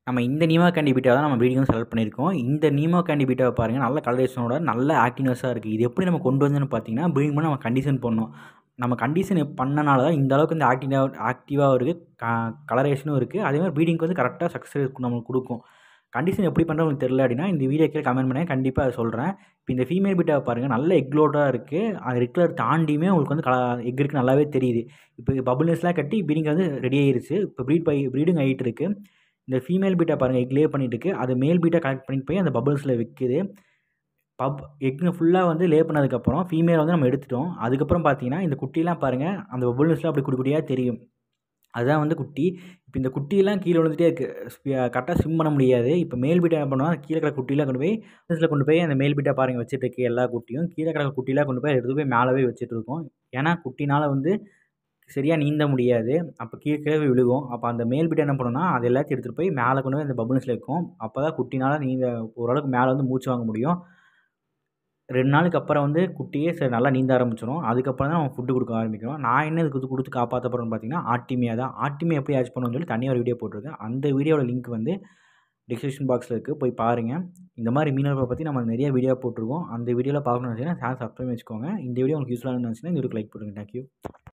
நம்ம இந்த நீமா கேண்டி பீட்டாவை தான் நம்ம ப்ரீடிங் வந்து செலக்ட் பண்ணியிருக்கோம். இந்த நீமா கேண்டி பீட்டாவை பாருங்கள், நல்ல கலரேஷனோட நல்ல ஆக்டிவ்னஸாக இருக்குது. இது எப்படி நம்ம கொண்டு வந்தோன்னு பார்த்தீங்கன்னா, ப்ரீடிங் பண்ண நம்ம கண்டிஷன் பண்ணோம். நம்ம கண்டிஷன் பண்ணனால தான் இந்த அளவுக்கு வந்து ஆக்டிவாகவும் இருக்குது, கலரேஷனும் இருக்குது. அதேமாதிரி ப்ரீடிங்க்கு வந்து கரெக்டாக சக்ஸஸ் நம்மளுக்கு கொடுக்கும். கண்டிஷன் எப்படி பண்ணுறது உங்களுக்கு தெரியல அப்படின்னா, இந்த வீடியோ கீழே கமெண்ட் பண்ணி கண்டிப்பாக அதை சொல்கிறேன். இப்போ இந்த ஃபீமேல் பீட்டாவை பாருங்கள், நல்ல எக் லோடாக இருக்குது. அது ரெட் கலர் தாண்டியுமே உங்களுக்கு வந்து எக் இருக்குது நல்லாவே தெரியுது. இப்போ பபுள்ஸ்லாம் கட்டி ப்ரீடிங் வந்து ரெடி ஆயிருச்சு. இப்போ ப்ரீடிங் ஆகிட்டு இருக்குது. இந்த ஃபீமேல் பீட்டா பாருங்கள் எக் லே பண்ணிட்டு இருக்கு. அது மேல் பீட்டா கனெக்ட் பண்ணிட்டு போய் அந்த பபுள்ஸில் வைக்குது. எக்குங்க ஃபுல்லாக வந்து லே பண்ணதுக்கப்புறம் ஃபீமேல் வந்து நம்ம எடுத்துட்டோம். அதுக்கப்புறம் பார்த்தீங்கன்னா, இந்த குட்டிலாம் பாருங்கள், அந்த பபுள்ஸ்லாம் அப்படி குட்டி குட்டியாக தெரியும். அதுதான் வந்து குட்டி. இப்போ இந்த குட்டியெல்லாம் கீழே விழுந்துட்டே இருக்குது. கரெக்டாக ஸ்விம் பண்ண முடியாது. இப்போ மேல் பீட்டா என்ன பண்ணுவோம், கீழே இருக்கிற குட்டிலாம் கொண்டு போய் அந்த மேல் பீட்டா பாருங்கள் வச்சுட்டு இருக்கு எல்லா குட்டியும். கீழே இருக்கிற குட்டிலாம் கொண்டு போய் எடுத்து போய் மேலே போய் வச்சுட்டு இருக்கோம். ஏன்னா குட்டினால் வந்து சரியாக நீந்த முடியாது. அப்போ கீழே விழுகும். அப்போ அந்த மேல் பீட்டா என்ன பண்ணுன்னா, அது எல்லாத்தையும் எடுத்துகிட்டு போய் மேலே கொண்டு போய் அந்த பபுள்ஸில் வைக்கும். அப்போ தான் குட்டினால் ஓரளவுக்கு மேலே வந்து மூச்சு வாங்க முடியும். 2 நாளுக்கு அப்புறம் வந்து குட்டியே சரி நல்லா நீந்த ஆரம்பிச்சிடும். அதுக்கப்புறம் தான் நம்ம ஃபுட்டு கொடுக்க ஆரம்பிக்கிறோம். நான் என்ன இதுக்கு கொடுத்து காப்பாற்ற போகிறேன்னு பார்த்தீங்கன்னா, ஆர்டிமியா தான். ஆர்டிமியா எப்படி ஆச் பண்ணணும்னு சொல்லி தனியாக ஒரு வீடியோ போட்டிருக்கேன். அந்த வீடியோவோட லிங்க் வந்து டிஸ்கிரிப்ஷன் பாக்ஸில் இருக்குது, போய் பாருங்கள். இந்த மாதிரி மீனவர்களை பற்றி நம்ம நிறைய வீடியோ போட்டிருக்கோம். அந்த வீடியோவில் பார்க்கணும்னு நினச்சிங்கன்னா சேனல் சப்ஸ்கிரைப் வச்சுக்கோங்க. இந்த வீடியோ உங்களுக்கு யூஸ்ஃபுல்லாக இருந்துச்சுன்னா இந்த வீடியோக்கு லைக் போட்டுருங்க. தேங்க்யூ.